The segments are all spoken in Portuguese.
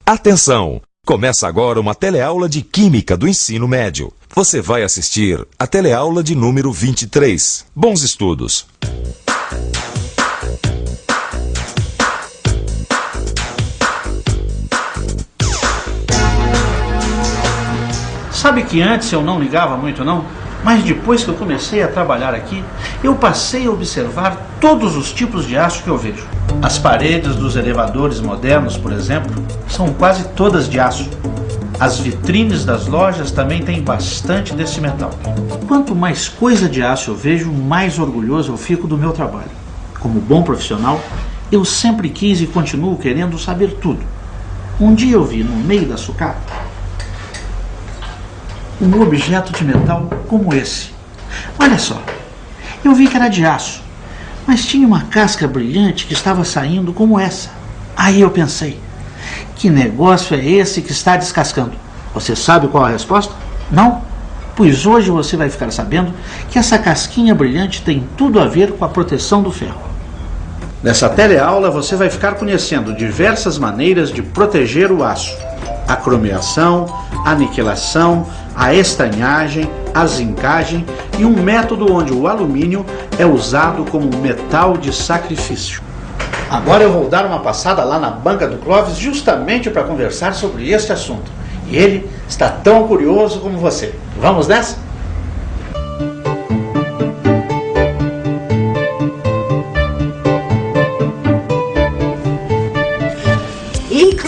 Atenção! Começa agora uma teleaula de Química do Ensino Médio. Você vai assistir a teleaula de número 23. Bons estudos! Sabe que antes eu não ligava muito, não? Mas depois que eu comecei a trabalhar aqui, eu passei a observar todos os tipos de aço que eu vejo. As paredes dos elevadores modernos, por exemplo, são quase todas de aço. As vitrines das lojas também têm bastante desse metal. Quanto mais coisa de aço eu vejo, mais orgulhoso eu fico do meu trabalho. Como bom profissional, eu sempre quis e continuo querendo saber tudo. Um dia eu vi no meio da sucata um objeto de metal como esse. Olha só, eu vi que era de aço, mas tinha uma casca brilhante que estava saindo como essa. Aí eu pensei, que negócio é esse que está descascando? Você sabe qual a resposta? Não? Pois hoje você vai ficar sabendo que essa casquinha brilhante tem tudo a ver com a proteção do ferro. Nessa teleaula você vai ficar conhecendo diversas maneiras de proteger o aço. A cromeação, a niquelação, a estanhagem, a zincagem e um método onde o alumínio é usado como metal de sacrifício. Agora eu vou dar uma passada lá na banca do Clóvis justamente para conversar sobre este assunto. E ele está tão curioso como você. Vamos nessa?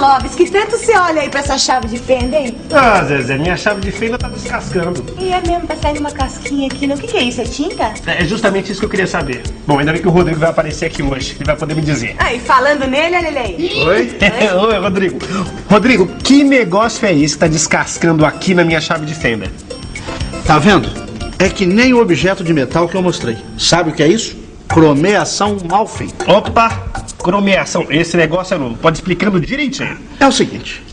Clóvis, que tanto você olha aí pra essa chave de fenda, hein? Ah, Zezé, minha chave de fenda tá descascando. E é mesmo, tá saindo uma casquinha aqui. O que é isso? É tinta? É justamente isso que eu queria saber. Bom, ainda bem que o Rodrigo vai aparecer aqui hoje. Ele vai poder me dizer. Ah, e falando nele, olha ele aí. Oi? Oi, Rodrigo. Rodrigo, que negócio é esse que tá descascando aqui na minha chave de fenda? Tá vendo? É que nem o objeto de metal que eu mostrei. Sabe o que é isso? Cromeação mal feita. Opa! Cromeação. Esse negócio é novo. Pode explicando direitinho. É o seguinte.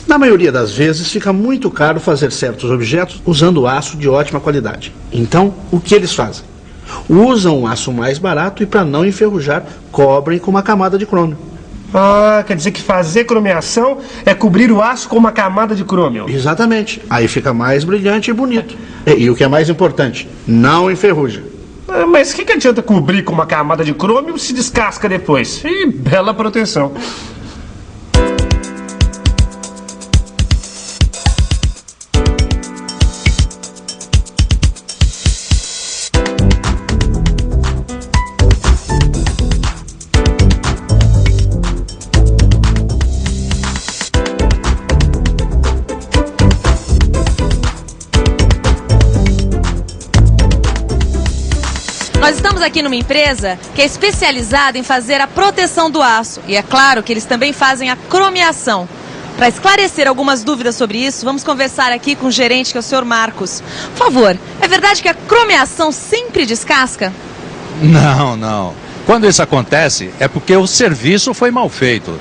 Na maioria das vezes fica muito caro fazer certos objetos usando aço de ótima qualidade. Então, o que eles fazem? Usam um aço mais barato e, para não enferrujar, cobrem com uma camada de crômio. Ah, quer dizer que fazer cromeação é cobrir o aço com uma camada de crômio. Exatamente. Aí fica mais brilhante e bonito. E o que é mais importante, não enferruja. Mas o que adianta cobrir com uma camada de crômio se descasca depois? Ih, bela proteção. Nós estamos aqui numa empresa que é especializada em fazer a proteção do aço. E é claro que eles também fazem a cromeação. Para esclarecer algumas dúvidas sobre isso, vamos conversar aqui com o gerente, que é o senhor Marcos. Por favor, é verdade que a cromeação sempre descasca? Não. Quando isso acontece, é porque o serviço foi mal feito.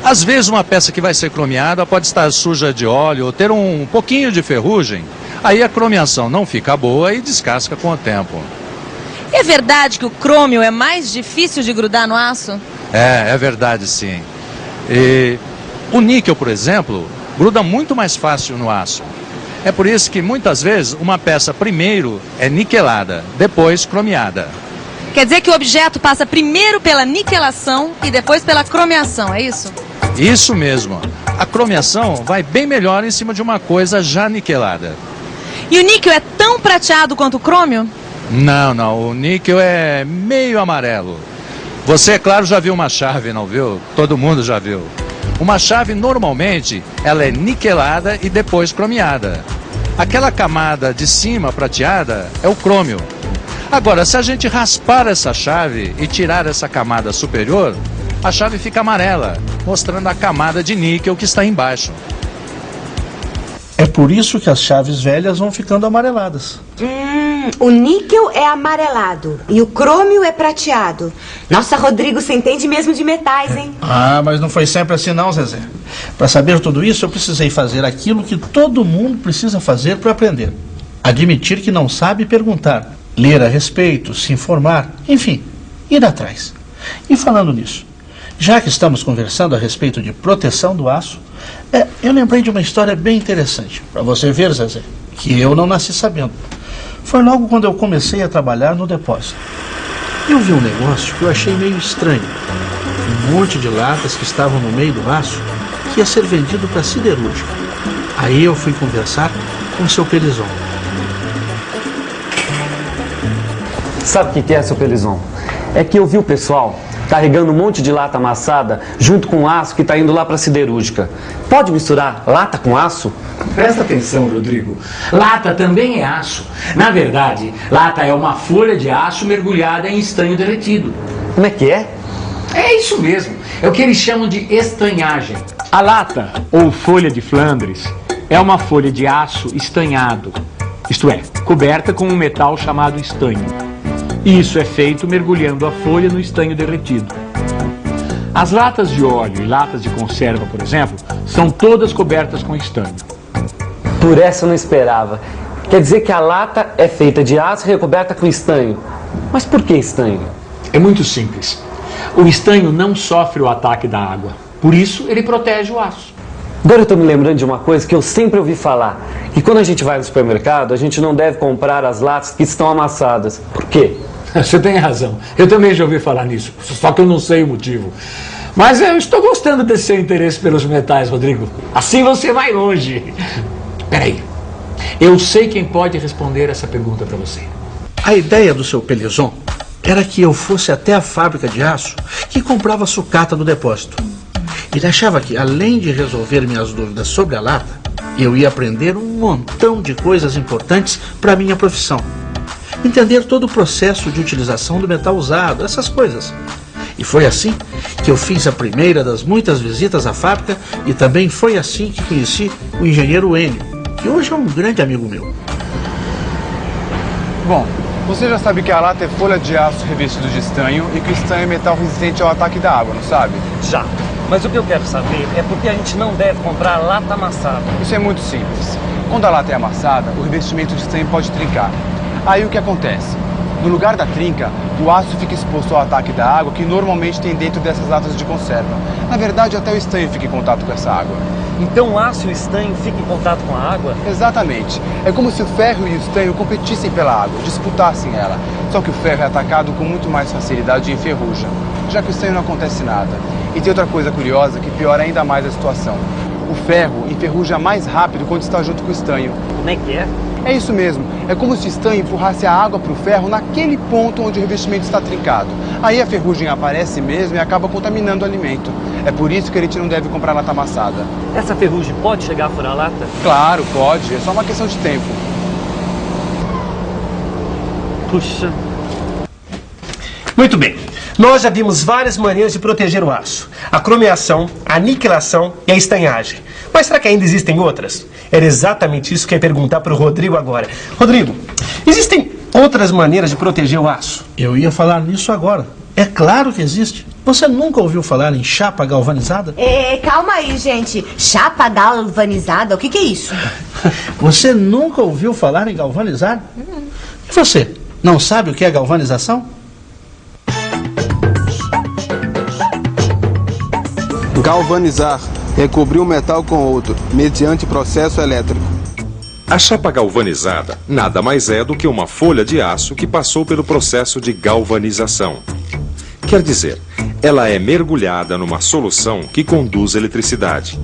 Às vezes uma peça que vai ser cromeada pode estar suja de óleo ou ter um pouquinho de ferrugem. Aí a cromeação não fica boa e descasca com o tempo. É verdade que o crômio é mais difícil de grudar no aço? É verdade sim. E o níquel, por exemplo, gruda muito mais fácil no aço. É por isso que muitas vezes uma peça primeiro é niquelada, depois cromeada. Quer dizer que o objeto passa primeiro pela niquelação e depois pela cromeação, é isso? Isso mesmo. A cromeação vai bem melhor em cima de uma coisa já niquelada. E o níquel é tão prateado quanto o crômio? Não, o níquel é meio amarelo. Você, é claro, já viu uma chave, não viu? Todo mundo já viu. Uma chave, normalmente, ela é niquelada e depois cromeada. Aquela camada de cima prateada é o crômio. Agora, se a gente raspar essa chave e tirar essa camada superior, a chave fica amarela, mostrando a camada de níquel que está embaixo. É por isso que as chaves velhas vão ficando amareladas. O níquel é amarelado e o crômio é prateado. Nossa, Rodrigo, você entende mesmo de metais, hein? Ah, mas não foi sempre assim não, Zezé. Para saber tudo isso, eu precisei fazer aquilo que todo mundo precisa fazer para aprender. Admitir que não sabe e perguntar. Ler a respeito, se informar, enfim, ir atrás. E falando nisso, Já que estamos conversando a respeito de proteção do aço, eu lembrei de uma história bem interessante. Para você ver, Zezé, que eu não nasci sabendo. Foi logo quando eu comecei a trabalhar no depósito. Eu vi um negócio que eu achei meio estranho. Um monte de latas que estavam no meio do aço que ia ser vendido para siderúrgica. Aí eu fui conversar com o seu Pelizon. Sabe o que é, seu Pelizon? É que eu vi o pessoal carregando um monte de lata amassada junto com aço que está indo lá para a siderúrgica. Pode misturar lata com aço? Presta atenção, Rodrigo. Lata também é aço. Na verdade, lata é uma folha de aço mergulhada em estanho derretido. Como é que é? É isso mesmo. É o que eles chamam de estanhagem. A lata, ou folha de Flandres, é uma folha de aço estanhado, isto é, coberta com um metal chamado estanho. Isso é feito mergulhando a folha no estanho derretido. As latas de óleo e latas de conserva, por exemplo, são todas cobertas com estanho. Por essa eu não esperava. Quer dizer que a lata é feita de aço recoberta com estanho. Mas por que estanho? É muito simples. O estanho não sofre o ataque da água. Por isso, ele protege o aço. Agora eu estou me lembrando de uma coisa que eu sempre ouvi falar. Que quando a gente vai no supermercado, a gente não deve comprar as latas que estão amassadas. Por quê? Você tem razão. Eu também já ouvi falar nisso. Só que eu não sei o motivo. Mas eu estou gostando desse seu interesse pelos metais, Rodrigo. Assim você vai longe. Peraí. Eu sei quem pode responder essa pergunta para você. A ideia do seu Pelizon era que eu fosse até a fábrica de aço que comprava sucata do depósito. Ele achava que, além de resolver minhas dúvidas sobre a lata, eu ia aprender um montão de coisas importantes para a minha profissão. Entender todo o processo de utilização do metal usado, essas coisas. E foi assim que eu fiz a primeira das muitas visitas à fábrica e também foi assim que conheci o engenheiro Enio, que hoje é um grande amigo meu. Bom, você já sabe que a lata é folha de aço revestido de estanho e que o estanho é metal resistente ao ataque da água, não sabe? Já. Mas o que eu quero saber é por que a gente não deve comprar lata amassada. Isso é muito simples. Quando a lata é amassada, o revestimento de estanho pode trincar. Aí o que acontece? No lugar da trinca, o aço fica exposto ao ataque da água que normalmente tem dentro dessas latas de conserva. Na verdade, até o estanho fica em contato com essa água. Então o aço e o estanho ficam em contato com a água? Exatamente. É como se o ferro e o estanho competissem pela água, disputassem ela. Só que o ferro é atacado com muito mais facilidade e enferruja, já que o estanho não acontece nada. E tem outra coisa curiosa que piora ainda mais a situação. O ferro enferruja mais rápido quando está junto com o estanho. Como é que é? É isso mesmo. É como se o estanho empurrasse a água para o ferro naquele ponto onde o revestimento está trincado. Aí a ferrugem aparece mesmo e acaba contaminando o alimento. É por isso que a gente não deve comprar lata amassada. Essa ferrugem pode chegar a furar a lata? Claro, pode. É só uma questão de tempo. Puxa. Muito bem. Nós já vimos várias maneiras de proteger o aço. A cromeação, a aniquilação e a estanhagem. Mas será que ainda existem outras? Era exatamente isso que eu ia perguntar para o Rodrigo agora. Rodrigo, existem outras maneiras de proteger o aço? Eu ia falar nisso agora. É claro que existe. Você nunca ouviu falar em chapa galvanizada? Calma aí, gente. Chapa galvanizada? O que é isso? Você nunca ouviu falar em galvanizar? E você, não sabe o que é galvanização? Galvanizar é cobrir um metal com outro, mediante processo elétrico. A chapa galvanizada nada mais é do que uma folha de aço que passou pelo processo de galvanização. Quer dizer, ela é mergulhada numa solução que conduz eletricidade.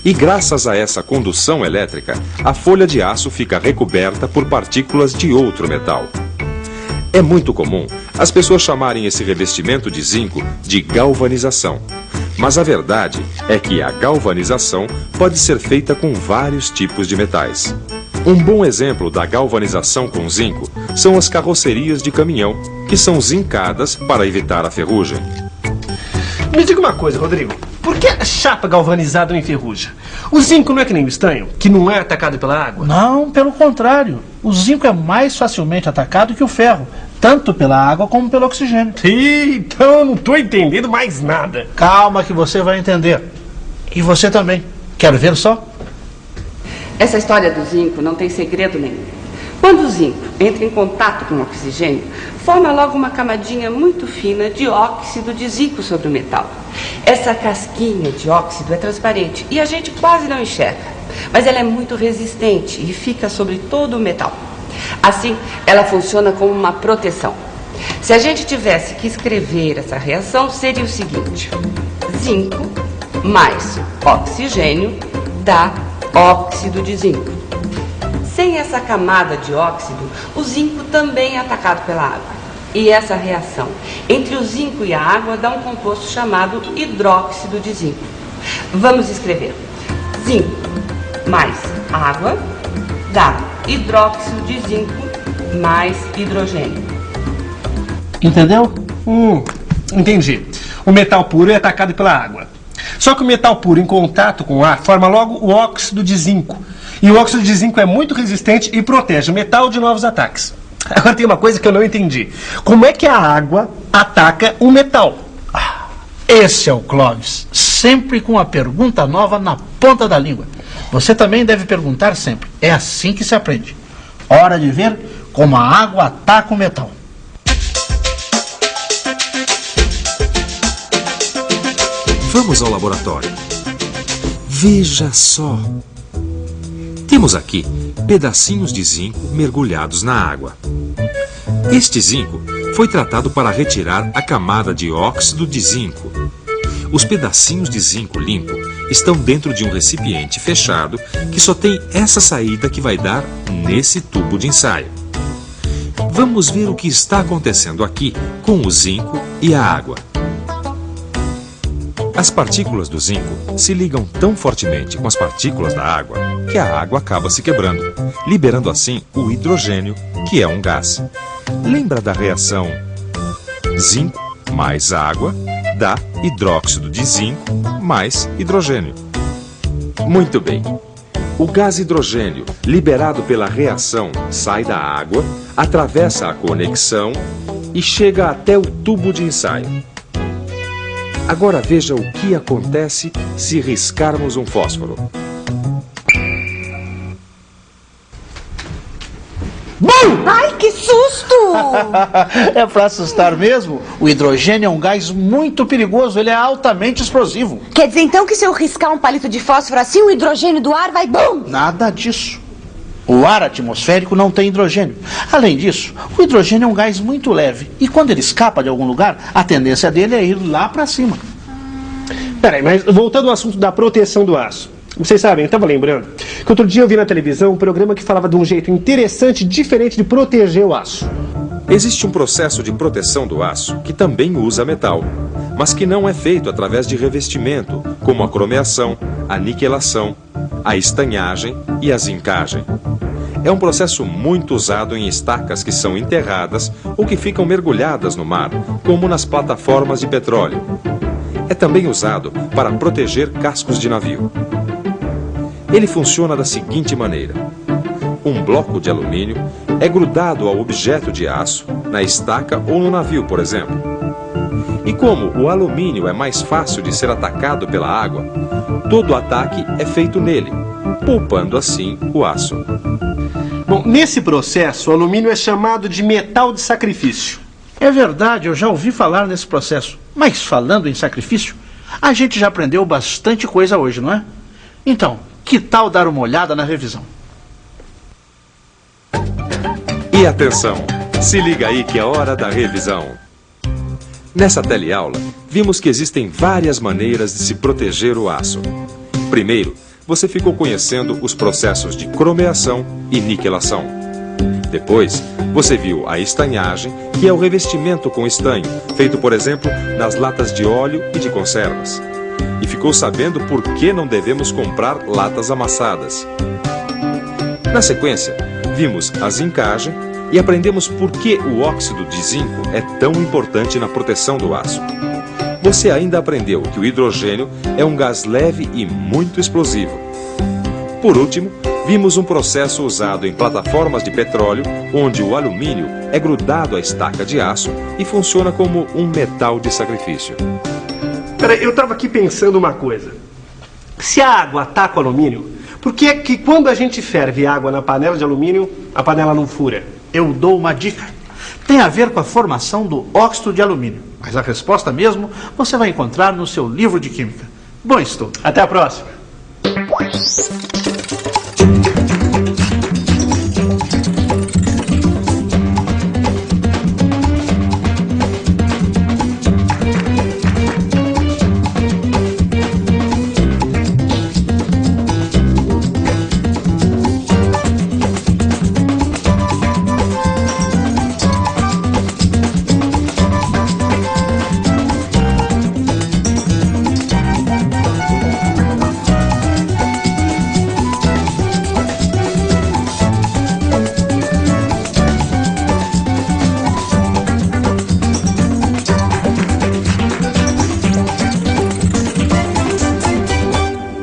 E graças a essa condução elétrica, a folha de aço fica recoberta por partículas de outro metal. É muito comum as pessoas chamarem esse revestimento de zinco de galvanização. Mas a verdade é que a galvanização pode ser feita com vários tipos de metais. Um bom exemplo da galvanização com zinco são as carrocerias de caminhão, que são zincadas para evitar a ferrugem. Me diga uma coisa, Rodrigo. Por que a chapa galvanizada não enferruja? O zinco não é que nem o estanho, que não é atacado pela água? Não, pelo contrário. O zinco é mais facilmente atacado que o ferro, tanto pela água como pelo oxigênio. Então eu não estou entendendo mais nada. Calma que você vai entender. E você também. Quer ver só? Essa história do zinco não tem segredo nenhum. Quando o zinco entra em contato com o oxigênio, forma logo uma camadinha muito fina de óxido de zinco sobre o metal. Essa casquinha de óxido é transparente e a gente quase não enxerga, mas ela é muito resistente e fica sobre todo o metal. Assim, ela funciona como uma proteção. Se a gente tivesse que escrever essa reação, seria o seguinte: zinco mais oxigênio dá óxido de zinco. Sem essa camada de óxido, o zinco também é atacado pela água. E essa reação entre o zinco e a água dá um composto chamado hidróxido de zinco. Vamos escrever: zinco mais água dá hidróxido de zinco mais hidrogênio. Entendeu? Entendi. O metal puro é atacado pela água. Só que o metal puro em contato com o ar forma logo o óxido de zinco. E o óxido de zinco é muito resistente e protege o metal de novos ataques. Agora tem uma coisa que eu não entendi. Como é que a água ataca o metal? Esse é o Clóvis, sempre com uma pergunta nova na ponta da língua. Você também deve perguntar sempre. É assim que se aprende. Hora de ver como a água ataca o metal. Vamos ao laboratório. Veja só. Temos aqui pedacinhos de zinco mergulhados na água. Este zinco foi tratado para retirar a camada de óxido de zinco. Os pedacinhos de zinco limpo estão dentro de um recipiente fechado que só tem essa saída que vai dar nesse tubo de ensaio. Vamos ver o que está acontecendo aqui com o zinco e a água. As partículas do zinco se ligam tão fortemente com as partículas da água que a água acaba se quebrando, liberando assim o hidrogênio, que é um gás. Lembra da reação zinco mais água dá hidróxido de zinco mais hidrogênio? Muito bem. O gás hidrogênio, liberado pela reação, sai da água, atravessa a conexão e chega até o tubo de ensaio. Agora veja o que acontece se riscarmos um fósforo. Bum! Ai, que susto! É pra assustar mesmo? O hidrogênio é um gás muito perigoso, ele é altamente explosivo. Quer dizer então que se eu riscar um palito de fósforo assim, o hidrogênio do ar vai bum! Nada disso. O ar atmosférico não tem hidrogênio. Além disso, o hidrogênio é um gás muito leve. E quando ele escapa de algum lugar, a tendência dele é ir lá para cima. Peraí, mas voltando ao assunto da proteção do aço. Vocês sabem, eu estava lembrando que outro dia eu vi na televisão um programa que falava de um jeito interessante, diferente de proteger o aço. Existe um processo de proteção do aço que também usa metal, mas que não é feito através de revestimento, como a cromeação, a niquelação, a estanhagem e a zincagem. É um processo muito usado em estacas que são enterradas ou que ficam mergulhadas no mar, como nas plataformas de petróleo. É também usado para proteger cascos de navio. Ele funciona da seguinte maneira: um bloco de alumínio é grudado ao objeto de aço, na estaca ou no navio, por exemplo. E como o alumínio é mais fácil de ser atacado pela água, todo o ataque é feito nele, poupando assim o aço. Bom, nesse processo, o alumínio é chamado de metal de sacrifício. É verdade, eu já ouvi falar nesse processo. Mas falando em sacrifício, a gente já aprendeu bastante coisa hoje, não é? Então, que tal dar uma olhada na revisão? E atenção, se liga aí que é hora da revisão. Nessa teleaula, vimos que existem várias maneiras de se proteger o aço. Primeiro, você ficou conhecendo os processos de cromeação e niquelação. Depois, você viu a estanhagem, que é o revestimento com estanho, feito, por exemplo, nas latas de óleo e de conservas. E ficou sabendo por que não devemos comprar latas amassadas. Na sequência, vimos a zincagem e aprendemos por que o óxido de zinco é tão importante na proteção do aço. Você ainda aprendeu que o hidrogênio é um gás leve e muito explosivo. Por último, vimos um processo usado em plataformas de petróleo, onde o alumínio é grudado à estaca de aço e funciona como um metal de sacrifício. Peraí, eu estava aqui pensando uma coisa. Se a água ataca o alumínio, Por que é que quando a gente ferve água na panela de alumínio, a panela não fura? Eu dou uma dica. Tem a ver com a formação do óxido de alumínio. Mas a resposta mesmo você vai encontrar no seu livro de química. Bom estudo. Até a próxima.